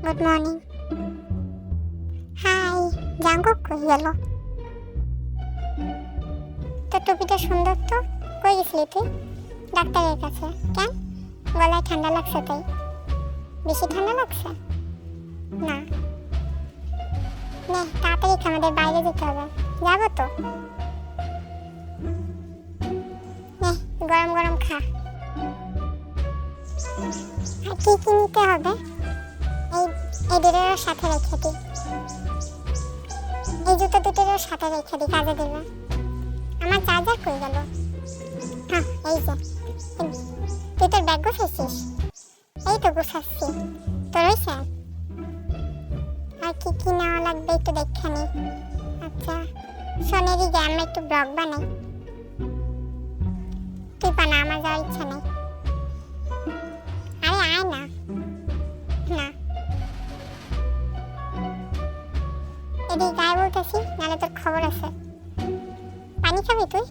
Good morning. High, Jungkook কই গেল? তোর টুপিটা সুন্দর তো, কই গেছিলি তুই? ডাক্তারের কাছে কেন? গলায় ঠান্ডা লাগছে তাই? বেশি ঠান্ডা লাগছে? না, নে তাড়াতাড়ি খা, আমাদের বাইরে যেতে হবে। যাবো তো, নে গরম গরম খা। আর কি কি নিতে হবে? এই দুটোর সাথে রেখে দিই, এই জুতো দুটোর সাথে রেখে দিই, কাজে দেবে। আমার চার্জার কই গেল? হ্যাঁ এই যে, তুই তোর ব্যাগ গুছাচ্ছিস? এই তো গুছাচ্ছি। তোর হয়েছে? আর কি কি নেওয়া লাগবে একটু দেখে নি। আচ্ছা সোনেরই গে, আমরা একটু ব্লগ বানাই। তুই বানা, আমার যাওয়ার ইচ্ছা নেই। আরে আয় না। না এদিকে গায়ে বলতেছি, নাহলে তোর খবর আছে। পানি খাবি তুই?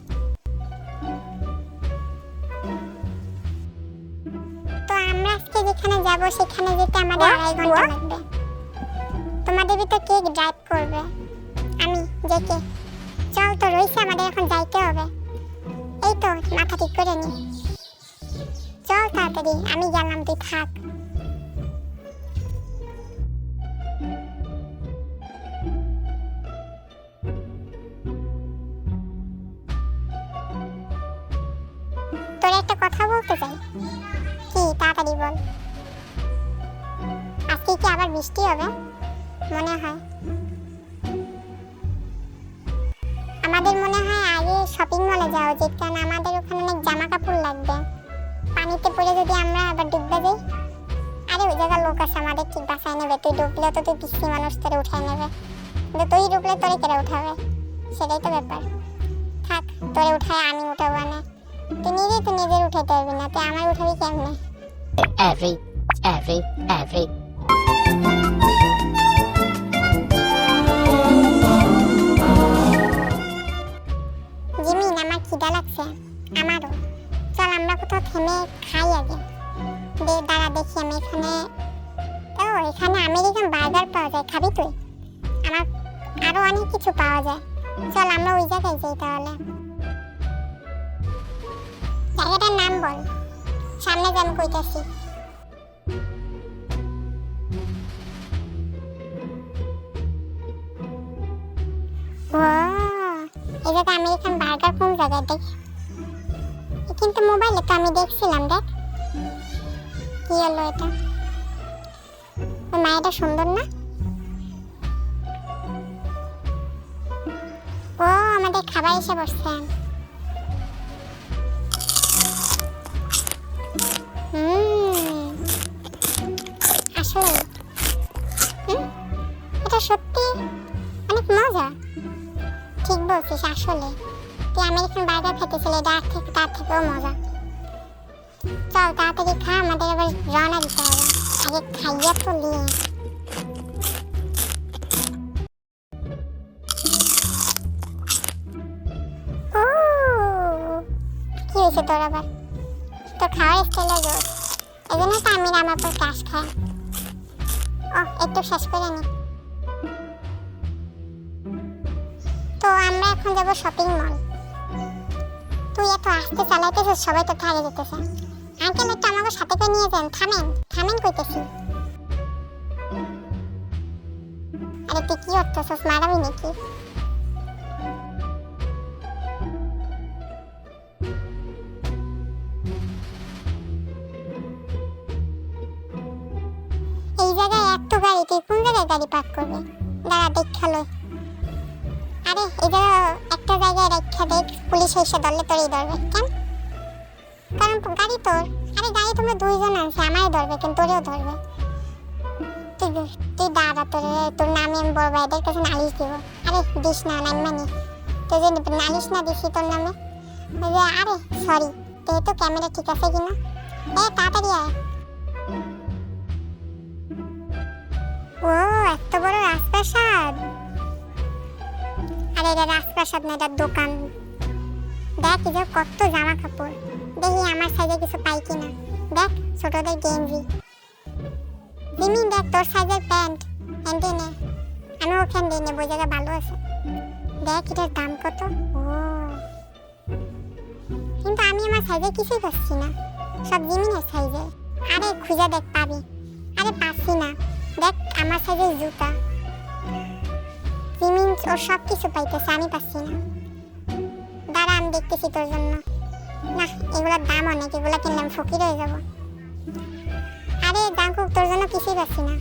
তো আমরা আজকে যেখানে যাব সেখানে যেতে আমাদের 2.5 ঘন্টা লাগবে। তোমাদের ভিতর কে ড্রাইভ করবে? আমি, জেকে। চল তো রইছে, আমাদের এখন যাইতে হবে। এই তো মাথা ঠিক করে নি, চল তাড়াতাড়ি। আমি গেলাম, তুই থাক। তোর একটা কথা বলতে চাই। কি? তাড়াতাড়ি বল। আজকে কি আবার বৃষ্টি হবে? মনে হয় আমাদের মনে হয় আগে শপিং মলে যাওয়া উচিত, কারণ আমাদের ওখানে অনেক জামা কাপড় লাগবে। পানিতে পড়ে যদি আমরা আবার ডুববে যাই, আরে ওই জায়গার লোক আছে, আমাদের ঠিক বাঁচায় নেবে। তুই ডুবলে তো তুই পিসি মানুষ, তোরে উঠায় নেবে। কিন্তু তুই ডুবলে তোরে কেটে উঠাবে, সেটাই তো ব্যাপার। থাক, তোরে উঠায় আমি উঠাবো না। তুই নিজের উঠাইতে পারবি না, তুই আমার উঠাবি কেমনে? every জিমিন, আমার খিদা লাগছে। আমারও। চল আমরা কোথাও থেমে খাই আগে। দাঁড়া দেখি আমি এখানে, ও এখানে আমেরিকান বার্গার পাওয়া যায়, খাবি তুই? আমার আরো অনেক কিছু পাওয়া যায়। চল আমরা ওই জায়গায় যাই তাহলে। জায়গাটার নাম বল, সামনে যে আমি কইতাছি। ও এই জায়গা আমেরিকান বার্গার কোন জায়গায় দেখ? কিন্তু মোবাইলে তো আমি দেখছিলাম। দেখ কি হলো এটা? ওই মায়াটা সুন্দর না? ও আমাদের খাবার এসে বসছে। আসলে এটা সত্যি অনেক মজা। ঠিক বলছিস, আসলে তুই আমেরিকান বার্গার খেতেছিলি, তার থেকেও মজা। চল তাড়াতাড়ি খা, আমাদের আবার রওনা দিতে হবে। আগে খাইয়া তো নিয়ে। কি হয়েছে তোর আবার? তোর খাওয়ার স্টাইলে জোর, এই জন্য তো আমি আমার পর ক্যাশ খাই। ও একটু শেষ করে নি। তো আমরা এখন যাব শপিং মল। তুই এত আস্তে চালাইতেছিস, সবাই তো আগে যেতেছে। আঙ্কেল একটু আমাকে সাথে করে নিয়ে যান। থামেন কইতেছি। আরে তুই কি করতেছিস? মারাবি নাকি? এই জায়গায় এত গাড়ি, তুই কোন জায়গায় গাড়ি পার্ক করবি? দাঁড়া দেখালো। আরে এই জায়গা একটা জায়গায় রেখে দেখ, পুলিশ এসে ধরলে তোরই ধরবে। কেন? কারণ গাড়ি তোর। আরে গাড়ি তোমরা দুইজন আনছে, আমারই ধরবে, কিন্তু তোরেও ধরবে। তুই দাঁড়া, তোর নামে আমি বলবো, এদের কাছে নালিশ দিব। আরে দিস না, নাম মানি তুই যে নালিশ না দিছি তোর নামে। আরে সরি, তুই তো ক্যামেরা ঠিক আছে কিনা? তাড়াতাড়ি আয়। ও এত বড় রাজপ্রাসাদ। আরে এটা রাজপ্রাসাদ না, এটা দোকান। দেখ এই যে কত জামা কাপড়। দেখি আমার সাইজে কিছু পাই কিনা। দেখ ছোটদের গেঞ্জি। জিমি দেখ তোর সাইজের প্যান্ট এনে নে, আমি ওখান দিয়ে নেবো, জায়গা ভালো আছে। দেখ এটার দাম কত। ও কিন্তু আমি আমার সাইজে কিছুই পাচ্ছি না, সব জিমিনের সাইজে। আরে খুঁজে দেখ পাবি। আরে পাচ্ছি না, দেখ আমার সাইজের জুতা। জিমিন ওর সব কিছু পাইতেছে, আমি পাচ্ছি না। দাঁড়া আমি দেখতেছি তোর জন্য। না এগুলোর দাম অনেক, এগুলো কিনলে আমি ফকির হয়ে যাবো। আরে জাঙ্কুক তোর জন্য কিছুই পাচ্ছি না,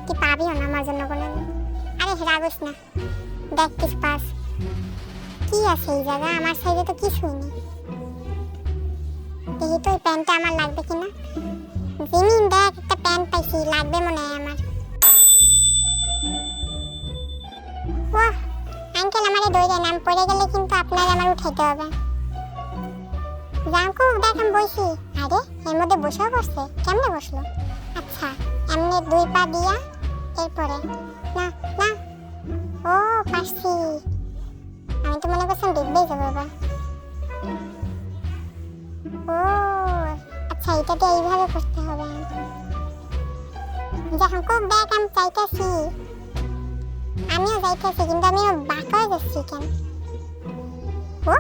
তুই পাবিও না আমার জন্য কোনো। আরে রাগস না, দেখ কিছু পাস। কি আছে এই জায়গা, আমার সাইজে তো কিছুই নেই। দেখি তো এই প্যান্টটা আমার লাগবে কিনা। জিমিন দেখ একটা প্যান্ট পাইছি, লাগবে মনে হয় আমার। ওহ আঙ্কেল আমারে দৌড়ে নাম, পড়ে গেলে কিন্তু আপনার আমার উঠাইতে হবে। জাঙ্কুক দেখ আমি বসি। আরে এর মধ্যে বসেও পড়ছে, কেমনে বসলো? আচ্ছা এমনি 2 পা দিয়া এরপরে না না। ও পারছি, আমি তো মনে করছিলাম ডিগবেই যাবো এবার। ও আচ্ছা এটা দিয়ে এইভাবে করতে হবে। জাঙ্কুক দেখ আমি চাইতেছি, আমিও যাইতেছি কিন্তু আমি বাঁকা হয়ে যাচ্ছি কেন? ও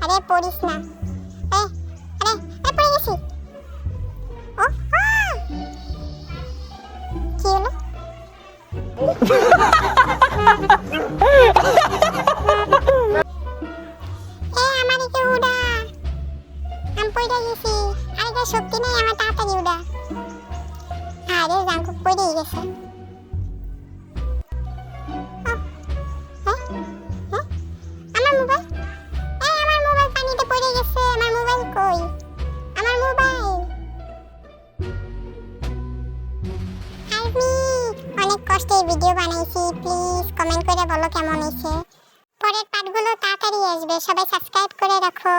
আরে পড়িস না। আরে আরে পড়ে গেছি। ও কি হলো? আমার একে উড়া, আমি পড়ে গেছি। আরে যা শক্তি নেই আমার, তাড়াতাড়ি উড়া। আরে জাঙ্কুক পড়ে গেছে। আমার মোবাইল পানিতে পড়ে গেছে। আমার মোবাইল কই? আমার মোবাইল। আমি অনেক কষ্টে ভিডিও বানাইছি, প্লিজ কমেন্ট করে বলো কেমন হয়েছে। পরের পার্টগুলো তাড়াতাড়ি আসবে, সবাই সাবস্ক্রাইব করে রাখো।